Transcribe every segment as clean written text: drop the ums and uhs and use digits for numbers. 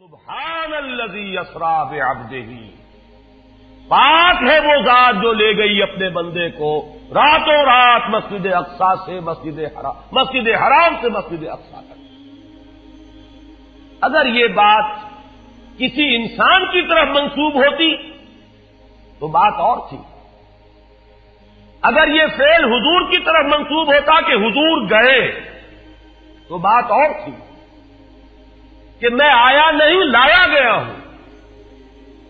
سبحان الذی اسری بعبدہ، پاک ہے وہ ذات جو لے گئی اپنے بندے کو راتوں رات مسجد اقصی سے مسجد حرام سے مسجد اقصی تک۔ اگر یہ بات کسی انسان کی طرف منسوب ہوتی تو بات اور تھی، اگر یہ فعل حضور کی طرف منسوب ہوتا کہ حضور گئے تو بات اور تھی کہ میں آیا نہیں لایا گیا ہوں،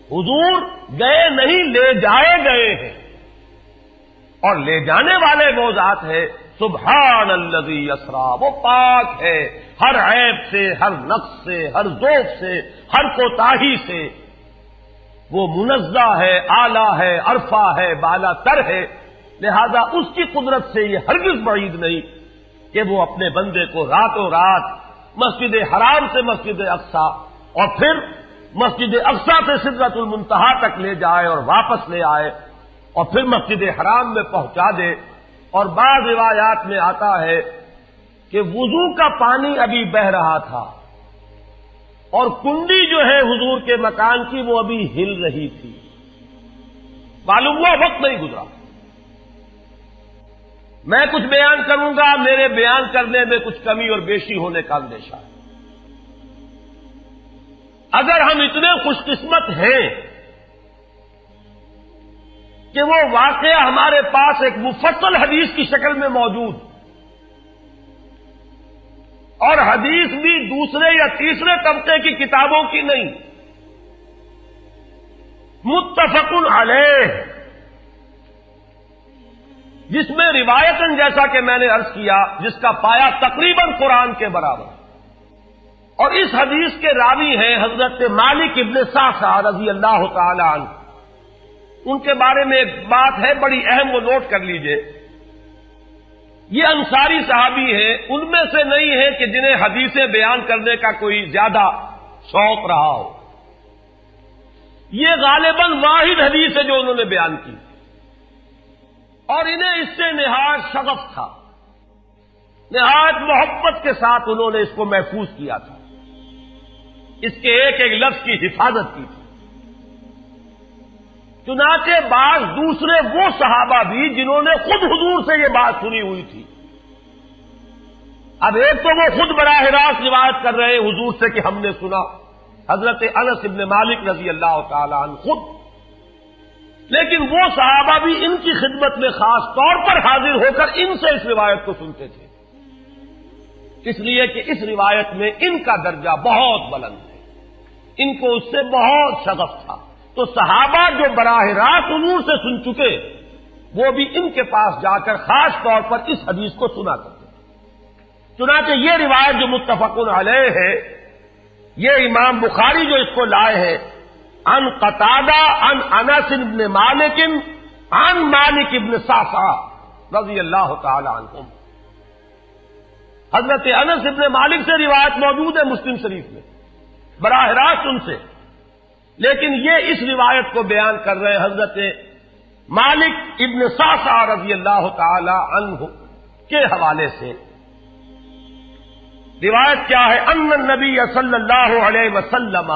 حضور گئے نہیں لے جائے گئے ہیں، اور لے جانے والے وہ ذات ہے سبحان الذی اسری، وہ پاک ہے ہر عیب سے، ہر نقص سے، ہر ذوق سے، ہر کوتاہی سے، وہ منزہ ہے، اعلی ہے، عرفہ ہے، بالا تر ہے، لہذا اس کی قدرت سے یہ ہرگز بعید نہیں کہ وہ اپنے بندے کو راتوں رات مسجد حرام سے مسجد اقصی اور پھر مسجد اقصی سے سدرۃ المنتہا تک لے جائے اور واپس لے آئے اور پھر مسجد حرام میں پہنچا دے۔ اور بعض روایات میں آتا ہے کہ وضو کا پانی ابھی بہ رہا تھا اور کنڈی جو ہے حضور کے مکان کی وہ ابھی ہل رہی تھی، معلوم ہوا وقت نہیں گزرا۔ میں کچھ بیان کروں گا، میرے بیان کرنے میں کچھ کمی اور بیشی ہونے کا اندیشہ ہے۔ اگر ہم اتنے خوش قسمت ہیں کہ وہ واقعہ ہمارے پاس ایک مفصل حدیث کی شکل میں موجود، اور حدیث بھی دوسرے یا تیسرے طبقے کی کتابوں کی نہیں، متفق علیہ، جس میں روایتاً جیسا کہ میں نے عرض کیا جس کا پایا تقریباً قرآن کے برابر، اور اس حدیث کے راوی ہیں حضرت مالک ابن صعصعہ رضی اللہ تعالی عنہ۔ ان کے بارے میں ایک بات ہے بڑی اہم، وہ نوٹ کر لیجئے۔ یہ انصاری صحابی ہیں، ان میں سے نہیں ہے کہ جنہیں حدیثیں بیان کرنے کا کوئی زیادہ شوق رہا ہو، یہ غالباً واحد حدیث ہے جو انہوں نے بیان کی، اور انہیں اس سے نہایت شغف تھا، نہایت محبت کے ساتھ انہوں نے اس کو محفوظ کیا تھا، اس کے ایک ایک لفظ کی حفاظت کی تھی۔ چنانچہ بعض دوسرے وہ صحابہ بھی جنہوں نے خود حضور سے یہ بات سنی ہوئی تھی، اب ایک تو وہ خود براہ راست روایت کر رہے حضور سے کہ ہم نے سنا، حضرت انس ابن مالک رضی اللہ تعالی عنہ خود، لیکن وہ صحابہ بھی ان کی خدمت میں خاص طور پر حاضر ہو کر ان سے اس روایت کو سنتے تھے، اس لیے کہ اس روایت میں ان کا درجہ بہت بلند ہے، ان کو اس سے بہت شغف تھا۔ تو صحابہ جو براہ راست حضور سے سن چکے وہ بھی ان کے پاس جا کر خاص طور پر اس حدیث کو سنا کرتے تھے۔ چنانچہ یہ روایت جو متفق علیہ ہے، یہ امام بخاری جو اس کو لائے ہیں عن قتادہ عن انس بن مالک عن مالک ابن صعصعہ رضی اللہ تعالی عنہم، حضرت انس ابن مالک سے روایت موجود ہے مسلم شریف میں براہ راست ان سے، لیکن یہ اس روایت کو بیان کر رہے ہیں حضرت مالک ابن صعصعہ رضی اللہ تعالی عنہ کے حوالے سے۔ روایت کیا ہے؟ ان النبی صلی اللہ علیہ وسلم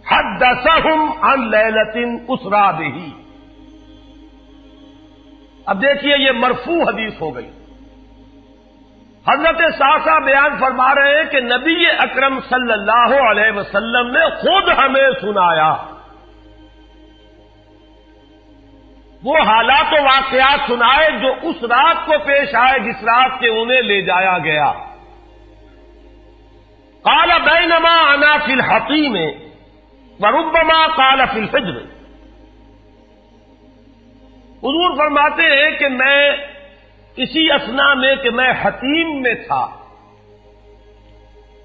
حدثہم عن لیلۃ اسری بہ۔ اب دیکھیے یہ مرفوع حدیث ہو گئی، حضرت صعصعہ بیان فرما رہے ہیں کہ نبی اکرم صلی اللہ علیہ وسلم نے خود ہمیں سنایا، وہ حالات و واقعات سنائے جو اس رات کو پیش آئے جس رات کے انہیں لے جایا گیا۔ قال بینما انا فی الحطیم وربما قال فی الفجر، حضور فرماتے ہیں کہ میں اسی اثنا میں کہ میں حتیم میں تھا،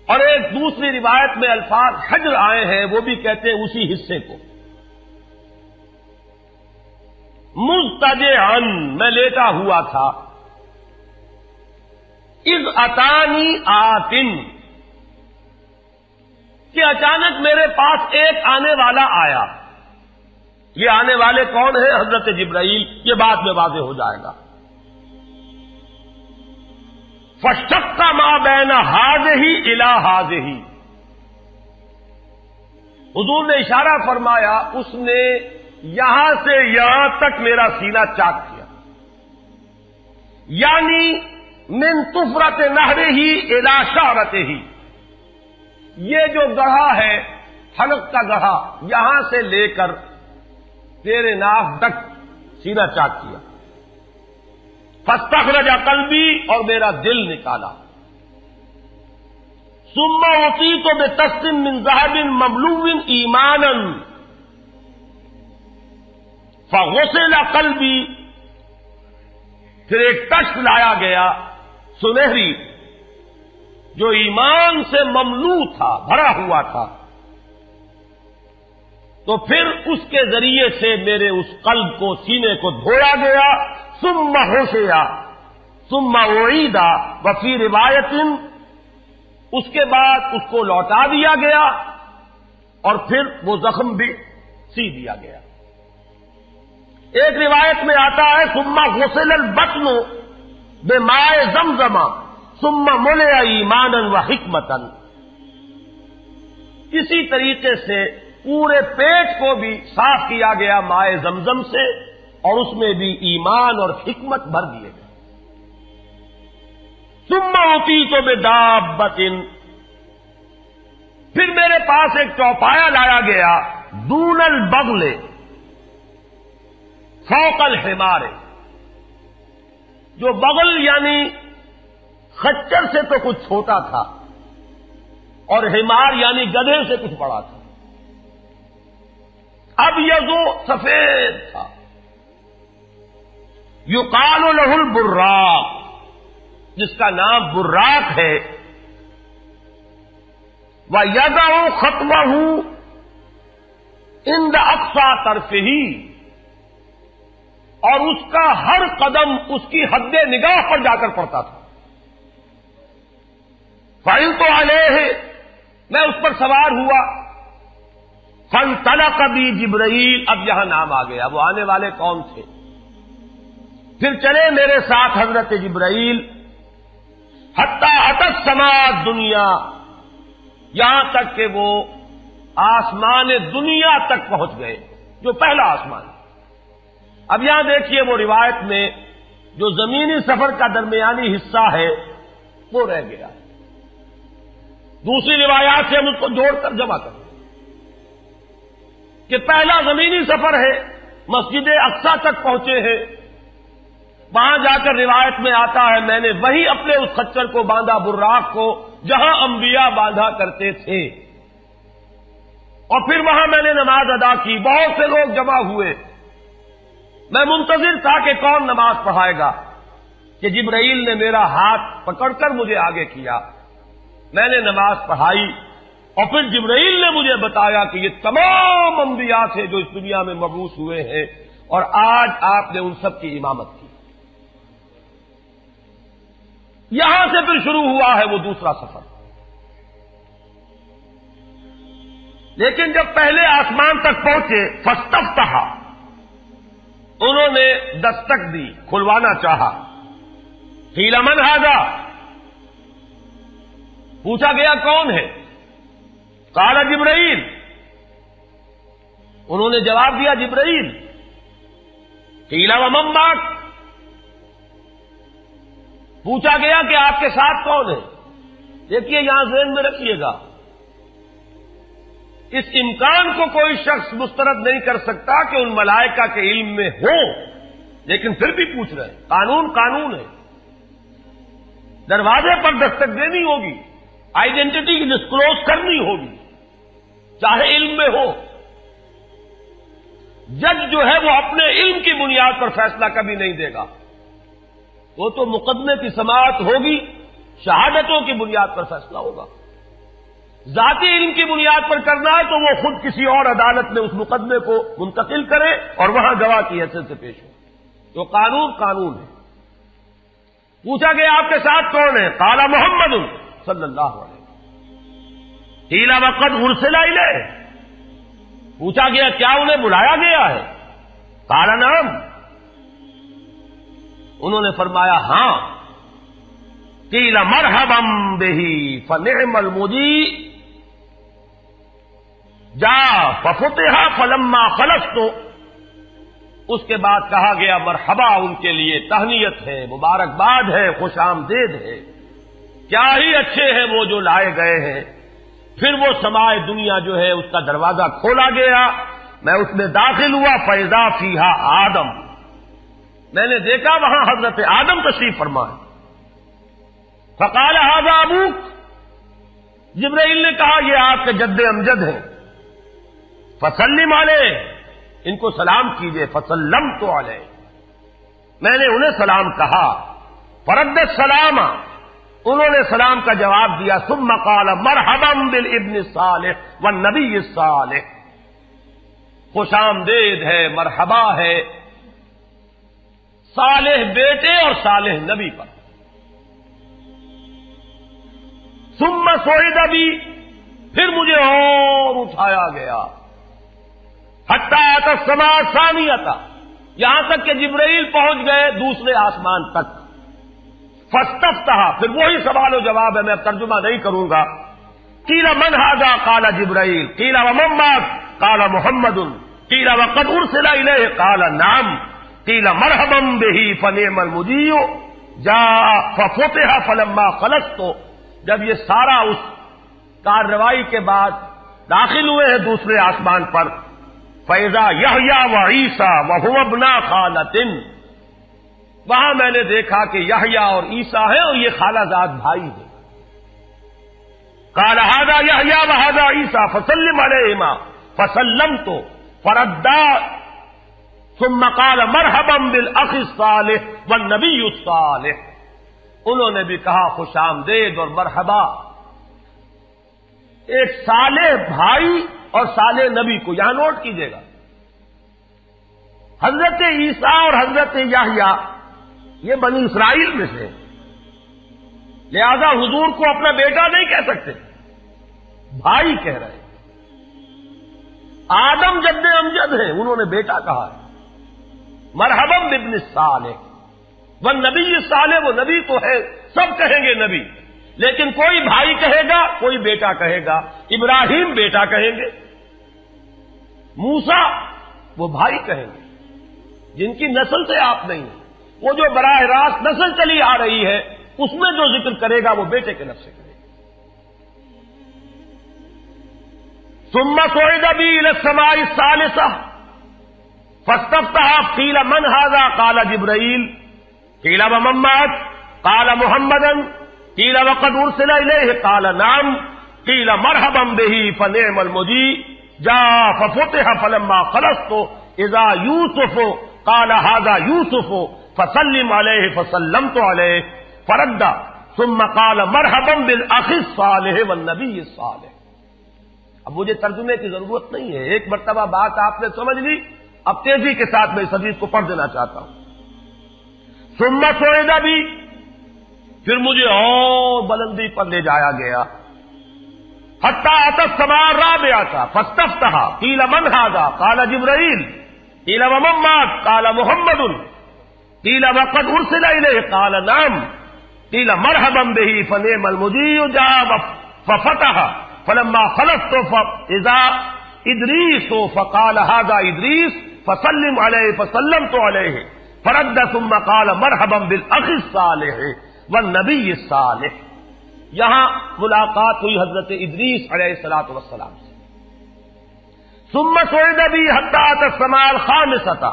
اور ایک دوسری روایت میں الفاظ حجر آئے ہیں، وہ بھی کہتے ہیں اسی حصے کو، مضطجعا میں لیٹا ہوا تھا، اذ اتانی آتن کہ اچانک میرے پاس ایک آنے والا آیا۔ یہ آنے والے کون ہیں؟ حضرت جبرائیل، یہ بعد میں واضح ہو جائے گا۔ فَاشْتَقَّ مَا بَيْنَ هَٰذِهِ إِلَىٰ هَٰذِهِ، حضور نے اشارہ فرمایا، اس نے یہاں سے یہاں تک میرا سینہ چاک کیا، یعنی من طفرت نہرہ ہی الی شعرتہ ہی، یہ جو گڑھا ہے حلق کا گڑھا، یہاں سے لے کر تیرے ناک تک سینہ چاک کیا، فاستخرج قلبی، اور میرا دل نکالا، ثم اعطیت بطست من ذهب مملوء ایمانا فغسل قلبی، پھر ایک تشت لایا گیا سنہری جو ایمان سے مملو تھا، بھرا ہوا تھا، تو پھر اس کے ذریعے سے میرے اس قلب کو، سینے کو دھویا گیا، ثم غسل ثم اعید، وفی روایت اس کے بعد اس کو لوٹا دیا گیا اور پھر وہ زخم بھی سی دیا گیا۔ ایک روایت میں آتا ہے ثم غسل البطن بماء زمزم ثم ملئ ایمانا وحکمتا، اسی طریقے سے پورے پیٹ کو بھی صاف کیا گیا مائے زمزم سے، اور اس میں بھی ایمان اور حکمت بھر دیے گئے۔ ثم اعطیت بدابۃ، پھر میرے پاس ایک چوپایا لایا گیا، دون البغل فوق الحمار، جو بغل یعنی خچر سے تو کچھ چھوٹا تھا، اور حمار یعنی گدھے سے کچھ بڑا تھا، اب یہ جو سفید تھا، یقال لہ البراق، جس کا نام براق ہے، وَيَدَعُ خَطْوَهُ عِنْدَ أَقْصَى طَرْفِهِ، اور اس کا ہر قدم اس کی حد نگاہ پر جا کر پڑتا تھا۔ فَعِلْتُ عَلَيْهِ، میں اس پر سوار ہوا، فَانْطَلَقَ بِي جِبْرَائِیل، اب یہاں نام آ گیا، وہ آنے والے کون تھے؟ پھر چلے میرے ساتھ حضرت جبرائیل، حتی اتی السماء الدنیا، یہاں تک کہ وہ آسمان دنیا تک پہنچ گئے، جو پہلا آسمان۔ اب یہاں دیکھیے وہ روایت میں جو زمینی سفر کا درمیانی حصہ ہے وہ رہ گیا، دوسری روایات سے ہم اس کو جوڑ کر جمع کریں کہ پہلا زمینی سفر ہے، مسجد اقصیٰ تک پہنچے ہیں، وہاں جا کر روایت میں آتا ہے میں نے وہی اپنے اس خچر کو باندھا، براق کو، جہاں انبیاء باندھا کرتے تھے، اور پھر وہاں میں نے نماز ادا کی، بہت سے لوگ جمع ہوئے، میں منتظر تھا کہ کون نماز پڑھائے گا، کہ جبرائیل نے میرا ہاتھ پکڑ کر مجھے آگے کیا، میں نے نماز پڑھائی، اور پھر جبرائیل نے مجھے بتایا کہ یہ تمام انبیاء تھے جو اس دنیا میں مبعوث ہوئے ہیں، اور آج آپ نے ان سب کی امامت کی۔ یہاں سے پھر شروع ہوا ہے وہ دوسرا سفر، لیکن جب پہلے آسمان تک پہنچے، فاستفتح، انہوں نے دستک دی، کھلوانا چاہا، قیل من ھذا، پوچھا گیا کون ہے؟ قال جبرائیل، انہوں نے جواب دیا جبرائیل۔ قیل ومن معک، پوچھا گیا کہ آپ کے ساتھ کون ہے؟ دیکھیے یہاں ذہن میں رکھیے گا، اس امکان کو کوئی شخص مسترد نہیں کر سکتا کہ ان ملائکہ کے علم میں ہو، لیکن پھر بھی پوچھ رہے ہیں، قانون قانون ہے، دروازے پر دستک دینی ہوگی، آئیڈینٹی ڈسکلوز کرنی ہوگی، چاہے علم میں ہو۔ جج جو ہے وہ اپنے علم کی بنیاد پر فیصلہ کبھی نہیں دے گا، وہ تو مقدمے کی سماعت ہوگی، شہادتوں کی بنیاد پر فیصلہ ہوگا۔ ذاتی علم کی بنیاد پر کرنا ہے تو وہ خود کسی اور عدالت میں اس مقدمے کو منتقل کرے اور وہاں گواہ کی حیثیت سے پیش ہو، تو قانون قانون ہے۔ پوچھا گیا آپ کے ساتھ کون ہے؟ قال محمد صلی اللہ علیہ وسلم۔ قیل وقد ارسل الیہ، پوچھا گیا کیا انہیں بلایا گیا ہے؟ قال نعم، انہوں نے فرمایا ہاں۔ قیل مرحبا بہ فنعم المجیء، جا ففتح فلما خلصت، اس کے بعد کہا گیا مرحبا ان کے لیے، تہنیت ہے، مبارکباد ہے، خوش آمدید ہے، کیا ہی اچھے ہیں وہ جو لائے گئے ہیں۔ پھر وہ سمائے دنیا جو ہے اس کا دروازہ کھولا گیا، میں اس میں داخل ہوا، فیضا فیہا آدم، میں نے دیکھا وہاں حضرت آدم تشریف فرما ہے۔ فقال ھذا ابوک، جبرائیل نے کہا یہ آپ کے جد امجد ہیں، فسلم علیہ، ان کو سلام کیجئے، فسلمت علیہ، میں نے انہیں سلام کہا، فرد السلام، انہوں نے سلام کا جواب دیا، ثم قال مرحبا بالابن الصالح والنبی الصالح، خوش آمدید ہے، مرحبا ہے صالح بیٹے اور صالح نبی پر۔ ثم صعد بی، پھر مجھے اور اٹھایا گیا، حتی اتی السماء الثانیہ، یہاں تک کہ جبرائیل پہنچ گئے دوسرے آسمان تک۔ فاستفتح، پھر وہی سوال و جواب ہے، میں اب ترجمہ نہیں کروں گا۔ قیل من ھذا قال جبرائیل، قیل ومن معک قال محمد، قیل وقد ارسل الیہ قال نعم، قیل مرحبا بہ فنعم المجیء جاء ففتح فلما خلصت، جب یہ سارا اس کارروائی کے بعد داخل ہوئے ہیں دوسرے آسمان پر، فَإِذَا یحییٰ وعیسیٰ وَهُوَ ابْنَا خَالَةٍ، وہاں میں نے دیکھا کہ یحییٰ اور عیسیٰ ہیں اور یہ خالہ زاد بھائی ہیں۔ قال ھذا یحییٰ وھذا عیسیٰ فسلم علیہما، فسلمت فردا، ثم قال مرحبا بالاخ الصالح والنبی الصالح، انہوں نے بھی کہا خوش آمدید اور مرحبا ایک صالح بھائی اور صالح نبی کو، یہاں نوٹ کیجئے گا، حضرت عیسیٰ اور حضرت یحییٰ یہ بنی اسرائیل میں سے، لہذا حضور کو اپنا بیٹا نہیں کہہ سکتے، بھائی کہہ رہے ہیں۔ آدم جد امجد ہیں، انہوں نے بیٹا کہا ہے، مرحبا بابن الصالح والنبی الصالح، وہ نبی تو ہے، سب کہیں گے نبی، لیکن کوئی بھائی کہے گا، کوئی بیٹا کہے گا، ابراہیم بیٹا کہیں گے، موسیٰ وہ بھائی کہیں گے، جن کی نسل سے آپ نہیں ہیں، وہ جو براہ راست نسل چلی آ رہی ہے اس میں جو ذکر کرے گا وہ بیٹے کے نفس سے کرے گا۔ ثم صعد بی الی السماء الثالثہ فاستفتح، قیل من ھذا قال جبرائیل، قیل ومن معک قال محمدا، قیل وقد ارسل الیہ قال نعم، قیل مرحبا بہ فنعم المجیء جاء ففتح فلما خلصت اذا یوسف قال ھذا یوسف فسلم علیہ، فسلمت علیہ، فرد ثم قال مرحبا بالاخ الصالح والنبی الصالح۔ اب مجھے ترجمے کی ضرورت نہیں ہے، ایک مرتبہ بات آپ نے سمجھ لی، اب تیزی کے ساتھ میں اس حدیث کو پڑھ دینا چاہتا ہوں۔ ثم صعد بی، پھر مجھے اور بلندی پر لے جایا گیا، حتی اتی السماء الرابعہ فاستفتح، قیل من ھذا قال جبرائیل، قیل ومن معک قال محمد، قیل وقد ارسل الیہ قال نعم، قیل مرحبا بہ فنعم المجیء جاء ففتح فلما خلصت فاذا ادریس فقال ھذا ادریس فسلم علیہ، فسلمت علیہ، فرد ثم قال مرحبا بالاخ الصالح والنبی الصالح۔ یہاں ملاقات ہوئی حضرت ادریس علیہ الصلوۃ والسلام سے۔ ثم صعد بی حتی اتی السماء الخامسۃ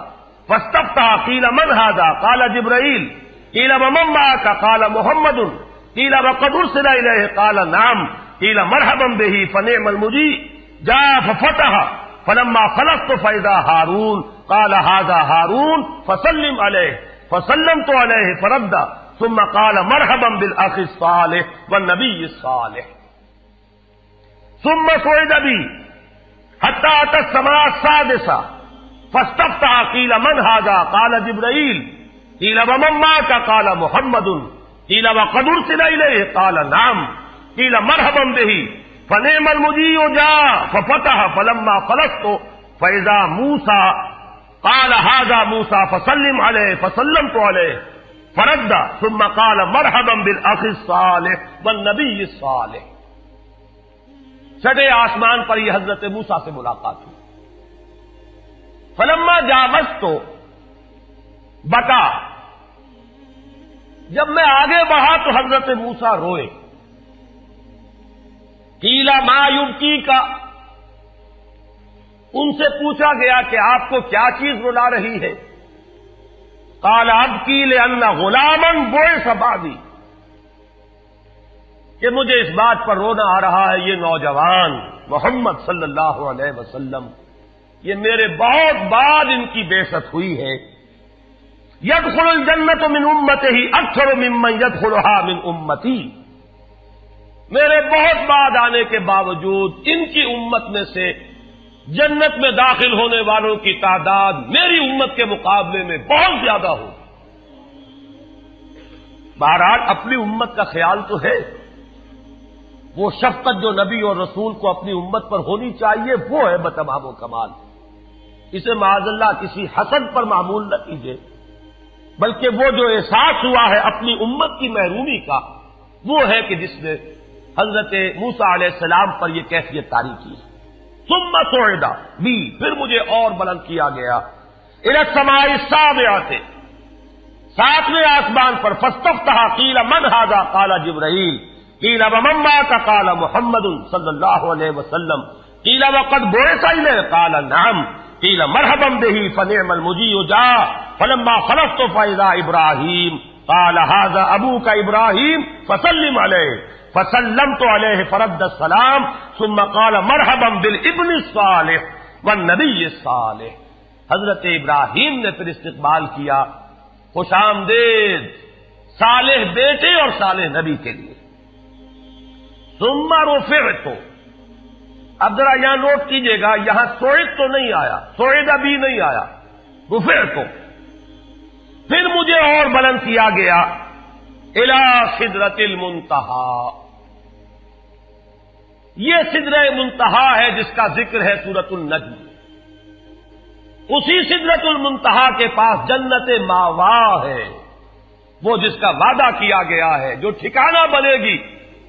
فاستفتح، قیل من ھذا قال جبرائیل، قیل ومن معک قال محمد، قیل وقد ارسل الیہ قال نعم، قیل مرحبا بہ فنعم المجیء جاء ففتح فلما خلصت فاذا ہارون قال ھذا ہارون فسلم علیہ، فسلمت علیہ، فرد ثم قال مرحبا بالاخ الصالح والنبی الصالح۔ ثم صعد بی حتی اتی السماء السادسہ فاستفتح، قیل من ھذا قال جبرائیل، قیل ومن معک قال محمد، قیل وقد ارسل الیہ قال نعم، قیل مرحبا بہ فنعم المجیء جاء ففتح فلما خلصت فاذا موسیٰ قال ھذا موسیٰ فسلم علیہ، فسلمت علیہ، فرد ثم قال مرحبا بالاخ الصالح والنبی الصالح۔ چھٹے آسمان پر یہ حضرت موسیٰ سے ملاقات ہوئی. فلما جاوزت بتا، جب میں آگے بڑھا تو حضرت موسیٰ روئے. قیل ما یبکیک، ان سے پوچھا گیا کہ آپ کو کیا چیز رلا رہی ہے؟ قال ابکی لأن غلاما بعث بعدی، کہ مجھے اس بات پر رونا آ رہا ہے یہ نوجوان محمد صلی اللہ علیہ وسلم، یہ میرے بہت بعد ان کی بعثت ہوئی ہے. يدخل الجنت من امته اکثر ممن يدخلها من امتی، میرے بہت بعد آنے کے باوجود ان کی امت میں سے جنت میں داخل ہونے والوں کی تعداد میری امت کے مقابلے میں بہت زیادہ ہوگی. بہرحال اپنی امت کا خیال تو ہے، وہ شفقت جو نبی اور رسول کو اپنی امت پر ہونی چاہیے وہ ہے بتمام و کمال. اسے معاذ اللہ کسی حسد پر معمول نہ کیجیے، بلکہ وہ جو احساس ہوا ہے اپنی امت کی محرومی کا، وہ ہے کہ جس نے حضرت موسیٰ علیہ السلام پر یہ کیفیت طاری کی. ثم صعد بی، پھر مجھے اور بلند کیا گیا الی السماء السابعۃ، ساتویں آسمان پر. فاستفتح قیل من ھذا قال جبرائیل، قیل ومن معک قال محمد صلی اللہ علیہ وسلم، قیل وقد بعث الیہ قال نعم، قیل مرحبا به فنعم المجیء جاء. فلما خلصت فاذا ابراہیم قال ھذا ابوک ابراہیم فسلم علیہ، فسلمت علیہ فرد السلام ثم قال مرحبا بالابن الصالح والنبی الصالح. حضرت ابراہیم نے پھر استقبال کیا، خوش آمدید صالح بیٹے اور صالح نبی کے لیے. ثم رفعت، اب ذرا یہاں نوٹ کیجئے گا، یہاں سوئد تو نہیں آیا، سوئد ابھی نہیں آیا، رفعت. پھر مجھے اور بلند کیا گیا الی سدرۃ المنتہی، یہ سدرہ منتہا ہے جس کا ذکر ہے سورۃ النجم. اسی سدرۃ المنتہا کے پاس جنت ماوا ہے، وہ جس کا وعدہ کیا گیا ہے، جو ٹھکانہ بنے گی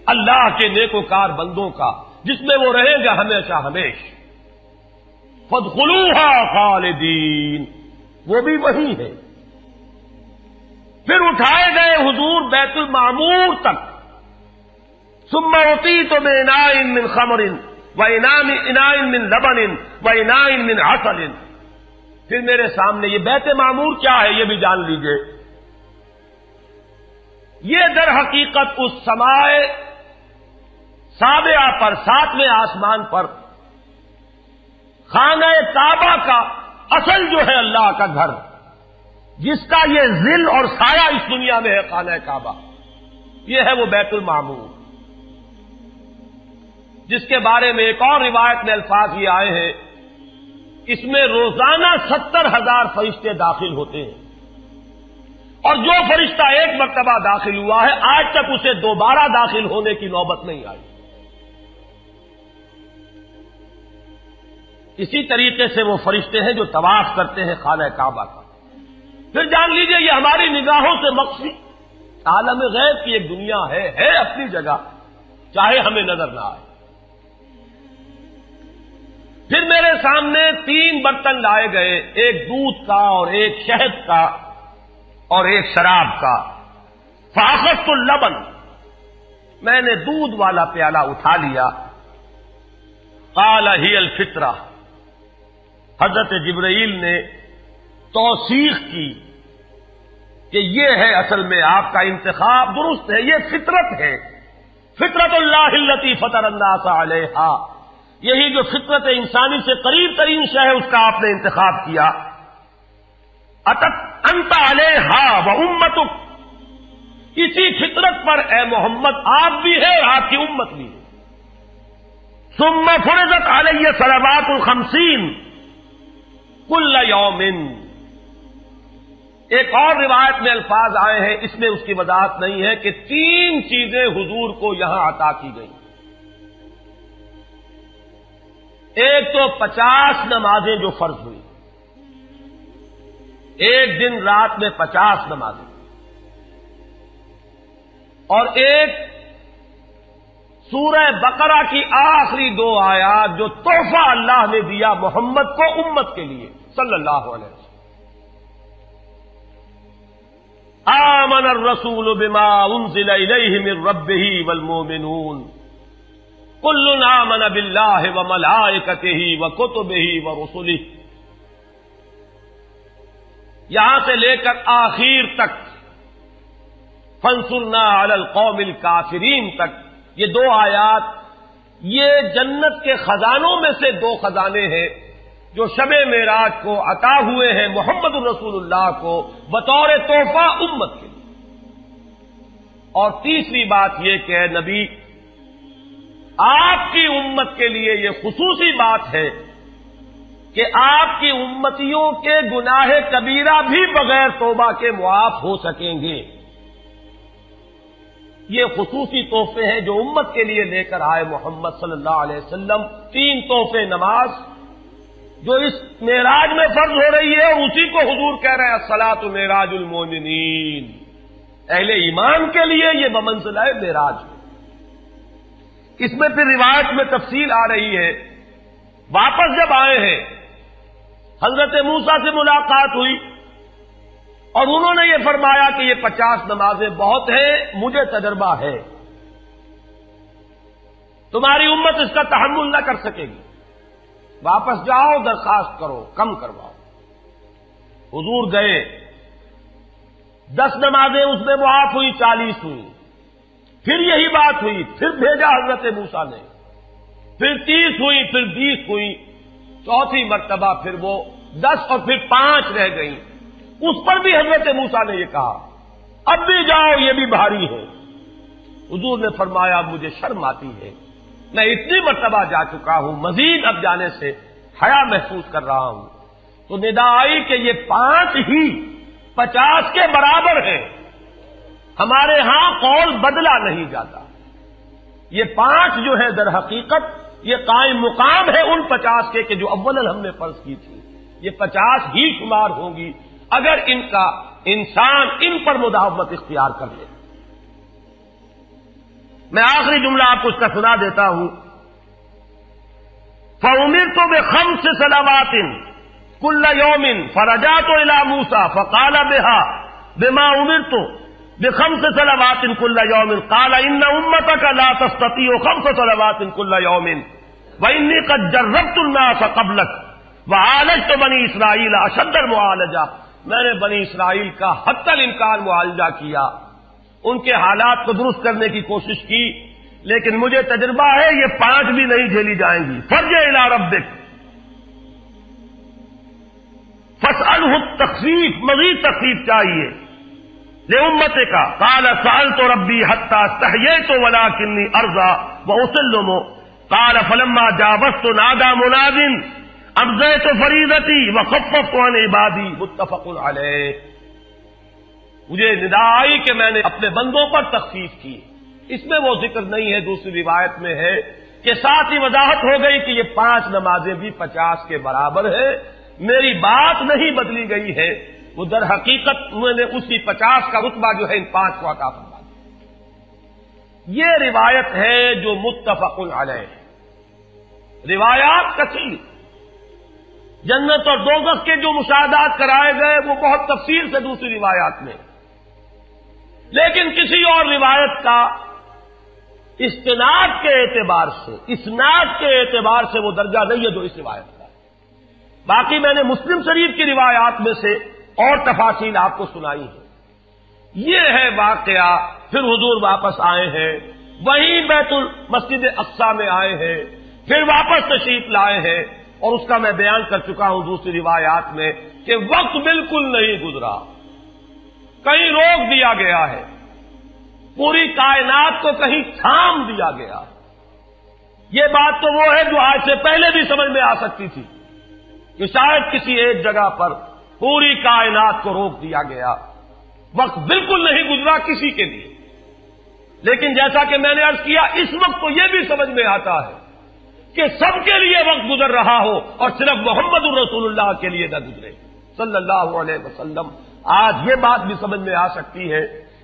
اللہ کے نیکوکار بندوں کا، جس میں وہ رہیں گے ہمیشہ ہمیش. فادخلوها خالدین، وہ بھی وہی ہے. پھر اٹھائے گئے حضور بیت المعمور تک. ثم اعطیت باناء من خمر واناء من لبن واناء من عسل. پھر میرے سامنے یہ بیت معمور کیا ہے یہ بھی جان لیجئے. یہ در حقیقت اس سماء سابعہ پر، ساتویں آسمان پر خانہ کعبہ کا اصل جو ہے اللہ کا گھر، جس کا یہ ظل اور سایہ اس دنیا میں ہے خانہ کعبہ، یہ ہے وہ بیت المعمور، جس کے بارے میں ایک اور روایت میں الفاظ یہ آئے ہیں، اس میں روزانہ 70,000 فرشتے داخل ہوتے ہیں، اور جو فرشتہ ایک مرتبہ داخل ہوا ہے آج تک اسے دوبارہ داخل ہونے کی نوبت نہیں آئی. اسی طریقے سے وہ فرشتے ہیں جو طواف کرتے ہیں خانہ کعبہ کا. پھر جان لیجئے یہ ہماری نگاہوں سے مخفی عالم غیب کی ایک دنیا ہے اپنی جگہ، چاہے ہمیں نظر نہ آئے. پھر میرے سامنے 3 برتن لائے گئے، ایک دودھ کا اور ایک شہد کا اور ایک شراب کا. فاخذت اللبن، میں نے دودھ والا پیالہ اٹھا لیا. قال ہی الفطرہ، حضرت جبرائیل نے توثیق کی کہ یہ ہے اصل میں آپ کا انتخاب درست ہے، یہ فطرت ہے. فطرت اللہ التی فطر الناس علیہا، یہی جو فطرت انسانی سے قریب ترین شے ہے اس کا آپ نے انتخاب کیا. اتت انت علیہا و امتک، اسی فطرت پر اے محمد آپ بھی ہے اور آپ کی امت بھی ہے. ثم فرضت علیہ صلوات 50 کل یوم. ایک اور روایت میں الفاظ آئے ہیں، اس میں اس کی وضاحت نہیں ہے کہ 3 چیزیں حضور کو یہاں عطا کی گئی. ایک تو 50 نمازیں جو فرض ہوئی، ایک دن رات میں 50 نمازیں، اور ایک سورہ بقرہ کی آخری 2 آیات جو تحفہ اللہ نے دیا محمد کو امت کے لیے صلی اللہ علیہ وسلم. آمن الرسول بما انزل الیہ من ربہ والمؤمنون کل آمن باللہ وملائکتہ وکتبہ ورسلہ. یہاں سے لے کر آخر تک فانصرنا علی القوم الکافرین تک یہ 2 آیات یہ جنت کے خزانوں میں سے 2 خزانے ہیں جو شب معراج کو عطا ہوئے ہیں محمد الرسول اللہ کو بطور تحفہ امت کے لیے. اور تیسری بات یہ کہ اے نبی آپ کی امت کے لیے یہ خصوصی بات ہے کہ آپ کی امتیوں کے گناہ کبیرہ بھی بغیر توبہ کے معاف ہو سکیں گے. یہ خصوصی تحفے ہیں جو امت کے لیے لے کر آئے محمد صلی اللہ علیہ وسلم. 3 تحفے نماز جو اس معراج میں فرض ہو رہی ہے اور اسی کو حضور کہہ رہے ہیں الصلاۃ معراج المومنین. اہل ایمان کے لیے یہ بمنزلہ معراج ہے. اس میں پھر روایت میں تفصیل آ رہی ہے. واپس جب آئے ہیں حضرت موسیٰ سے ملاقات ہوئی اور انہوں نے یہ فرمایا کہ یہ 50 نمازیں بہت ہیں, مجھے تجربہ ہے, تمہاری امت اس کا تحمل نہ کر سکے گی, واپس جاؤ درخواست کرو کم کرواؤ. حضور گئے, 10 نمازیں اس میں معاف ہوئی, 40 ہوئی. پھر یہی بات ہوئی, پھر بھیجا حضرت موسیٰ نے, پھر 30 ہوئی, پھر 20 ہوئی, چوتھی مرتبہ پھر وہ 10 اور پھر 5 رہ گئیں. اس پر بھی حضرت موسیٰ نے یہ کہا اب بھی جاؤ یہ بھی بھاری ہے. حضور نے فرمایا مجھے شرم آتی ہے, میں اتنی مرتبہ جا چکا ہوں, مزید اب جانے سے حیا محسوس کر رہا ہوں. تو ندا آئی کہ یہ 5 ہی 50 کے برابر ہیں. ہمارے ہاں قول بدلا نہیں جاتا. یہ 5 جو ہے در حقیقت یہ قائم مقام ہے ان 50 کے کہ جو اولا ہم نے فرض کی تھی. یہ 50 ہی شمار ہوں گی اگر ان کا انسان ان پر مداومت اختیار کر لے. میں آخری جملہ آپ کو اس کا سنا دیتا ہوں. فَأُمِرْتُ بِخَمْسِ صَلَوَاتٍ كُلَّ يَوْمٍ فَرَجَعْتُ إِلَىٰ مُوسَىٰ فَقَالَ بِمَا أُمِرْتُ بِخَمْسِ صَلَوَاتٍ كُلَّ يَوْمٍ قَالَ إِنَّ أُمَّتَكَ لَا تَسْتَطِيعُ 5 صَلَوَاتٍ كُلَّ يَوْمٍ وَإِنِّي قَدْ جَرَّبْتُ النَّاسَ قَبْلَكَ وَعَالَجْتُ بَنِي إِسْرَائِيلَ أَشَدَّ الْمُعَالَجَةِ. میں نے بنی اسرائیل کا حتی الامکان معالجہ کیا, ان کے حالات کو درست کرنے کی کوشش کی, لیکن مجھے تجربہ ہے یہ 5 بھی نہیں جھیلی جائیں گی. فَارْجِعْ إِلَىٰ رَبِّكَ فَاسْأَلْهُ التَّخْفِيفَ, مزید تخفیف چاہیے لِأُمَّتِكَ. قَالَ سَأَلْتُ رَبِّي حَتَّىٰ اسْتَحْيَيْتُ وَلَٰكِنِّي أَرْضَىٰ وَأُسِلُّمُ. قَالَ فَلَمَّا جَاوَزْتُ نَادَىٰ مُنَادٍ ابزیت فریضتی وخففت عن عبادی. متفق علیہ. مجھے ندا آئی کہ میں نے اپنے بندوں پر تخفیف کی. اس میں وہ ذکر نہیں ہے, دوسری روایت میں ہے کہ ساتھ ہی وضاحت ہو گئی کہ یہ 5 نمازیں بھی 50 کے برابر ہے. میری بات نہیں بدلی گئی ہے, وہ در حقیقت میں نے اسی 50 کا رتبہ جو ہے ان 5 کو عطا فرما دیا. یہ روایت ہے جو متفق علیہ ہے. روایات کثیر, جنت اور دوزخ کے جو مشاہدات کرائے گئے وہ بہت تفصیل سے دوسری روایات میں, لیکن کسی اور روایت کا استناد کے اعتبار سے, اسناد کے اعتبار سے وہ درجہ نہیں ہے جو اس روایت کا ہے. باقی میں نے مسلم شریف کی روایات میں سے اور تفاصیل آپ کو سنائی ہے. یہ ہے واقعہ. پھر حضور واپس آئے ہیں, وہیں بیت المسجد اقصی میں آئے ہیں, پھر واپس تشریف لائے ہیں, اور اس کا میں بیان کر چکا ہوں دوسری روایات میں کہ وقت بالکل نہیں گزرا, کہیں روک دیا گیا ہے, پوری کائنات کو کہیں تھام دیا گیا. یہ بات تو وہ ہے جو آج سے پہلے بھی سمجھ میں آ سکتی تھی کہ شاید کسی ایک جگہ پر پوری کائنات کو روک دیا گیا. وقت بالکل نہیں گزرا کسی کے لیے. لیکن جیسا کہ میں نے عرض کیا, اس وقت تو یہ بھی سمجھ میں آتا ہے کہ سب کے لیے وقت گزر رہا ہو اور صرف محمد الرسول اللہ کے لیے نہ گزرے صلی اللہ علیہ وسلم. آج یہ بات بھی سمجھ میں آ سکتی ہے,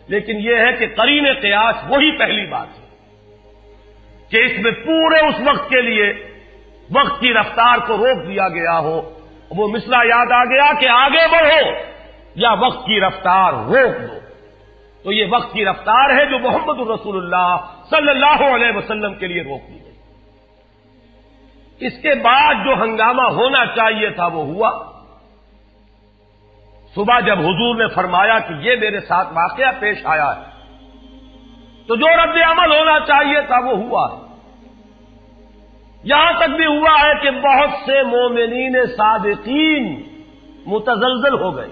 لیکن یہ ہے کہ قرین قیاس وہی پہلی بات ہے. کہ اس میں پورے اس وقت کے لیے وقت کی رفتار کو روک دیا گیا ہو، وہ مسئلہ یاد آ گیا کہ آگے بڑھو یا وقت کی رفتار روک دو۔ تو یہ وقت کی رفتار ہے جو محمد الرسول اللہ صلی اللہ علیہ وسلم کے لیے روک دی گئی۔ اس کے بعد جو ہنگامہ ہونا چاہیے تھا وہ ہوا۔ صبح جب حضور نے فرمایا کہ یہ میرے ساتھ واقعہ پیش آیا ہے تو جو رد عمل ہونا چاہیے تھا وہ ہوا ہے۔ یہاں تک بھی ہوا ہے کہ بہت سے مومنین صادقین متزلزل ہو گئے،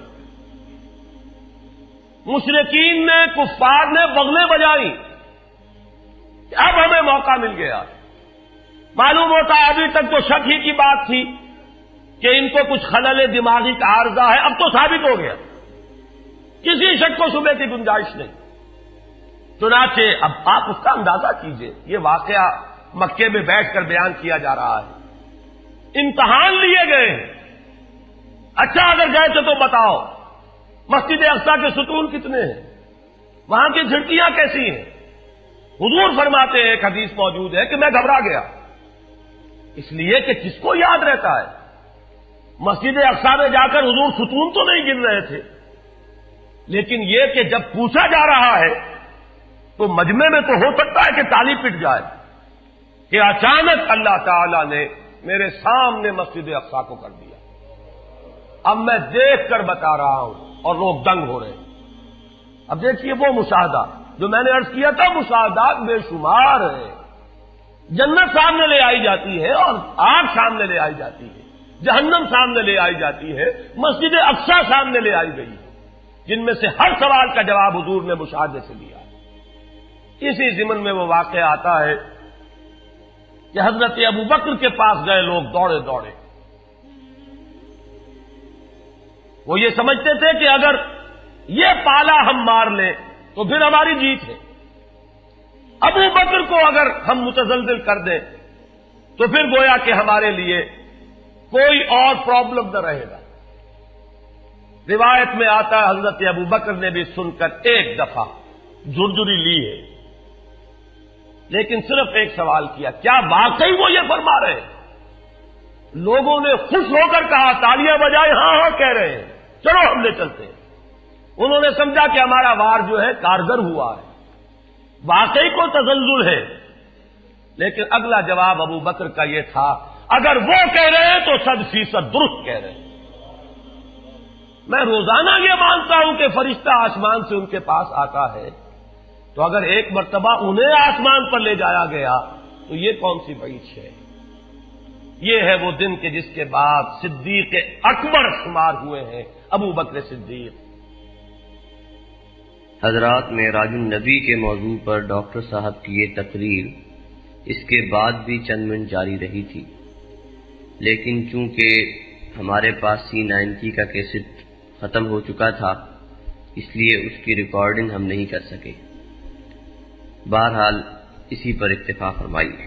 مشرکین نے، کفار نے بغلیں بجائی کہ اب ہمیں موقع مل گیا۔ معلوم ہوتا ہے ابھی تک تو شک ہی کی بات تھی کہ ان کو کچھ خلل دماغی کا عارضہ ہے، اب تو ثابت ہو گیا، کسی شک و شبے کی گنجائش نہیں۔ چنانچہ اب آپ اس کا اندازہ کیجئے، یہ واقعہ مکے میں بیٹھ کر بیان کیا جا رہا ہے، امتحان لیے گئے ہیں۔ اچھا اگر گئے تھے تو بتاؤ مسجد اقصی کے ستون کتنے ہیں، وہاں کی کھڑکیاں کیسی ہیں؟ حضور فرماتے ہیں، ایک حدیث موجود ہے کہ میں گھبرا گیا، اس لیے کہ کس کو یاد رہتا ہے، مسجد اقصی میں جا کر حضور ستون تو نہیں گن رہے تھے، لیکن یہ کہ جب پوچھا جا رہا ہے تو مجمع میں تو ہو سکتا ہے کہ تالی پٹ جائے کہ اچانک اللہ تعالی نے میرے سامنے مسجد اقصی کو کر دیا، اب میں دیکھ کر بتا رہا ہوں اور لوگ دنگ ہو رہے ہیں۔ اب دیکھیے وہ مشاہدہ جو میں نے عرض کیا تھا، مشاہدات بے شمار ہیں۔ جنت سامنے لے آئی جاتی ہے اور آگ سامنے لے آئی جاتی ہے، جہنم سامنے لے آئی جاتی ہے، مسجد اقصی سامنے لے آئی گئی ہے، جن میں سے ہر سوال کا جواب حضور نے مشاہدے سے دیا۔ اسی ضمن میں وہ واقعہ آتا ہے کہ حضرت ابوبکر کے پاس گئے لوگ دوڑے دوڑے، وہ یہ سمجھتے تھے کہ اگر یہ پالا ہم مار لیں تو پھر ہماری جیت ہے، ابوبکر کو اگر ہم متزلزل کر دیں تو پھر گویا کہ ہمارے لیے کوئی اور پرابلم نہ رہے گا۔ روایت میں آتا ہے حضرت ابوبکر نے بھی سن کر ایک دفعہ جھرجھری لی ہے، لیکن صرف ایک سوال کیا، کیا واقعی وہ یہ فرما رہے ہیں؟ لوگوں نے خوش ہو کر کہا، تالیاں بجائے، ہاں ہاں کہہ رہے ہیں، چلو ہم لے چلتے ہیں۔ انہوں نے سمجھا کہ ہمارا وار جو ہے کارگر ہوا ہے، واقعی کو تزلزل ہے، لیکن اگلا جواب ابوبکر کا یہ تھا، اگر وہ کہہ رہے ہیں تو 100% درست کہہ رہے ہیں۔ میں روزانہ یہ مانتا ہوں کہ فرشتہ آسمان سے ان کے پاس آتا ہے، تو اگر ایک مرتبہ انہیں آسمان پر لے جایا گیا تو یہ کون سی بعید ہے؟ یہ ہے وہ دن کہ جس کے بعد صدیق اکبر شمار ہوئے ہیں ابوبکر صدیق۔ حضرات، معراج النبی کے موضوع پر ڈاکٹر صاحب کی یہ تقریر اس کے بعد بھی چند منٹ جاری رہی تھی، لیکن چونکہ ہمارے پاس C90 کا کیسٹ ختم ہو چکا تھا، اس لیے اس کی ریکارڈنگ ہم نہیں کر سکے۔ بہرحال اسی پر اکتفا فرمائیے۔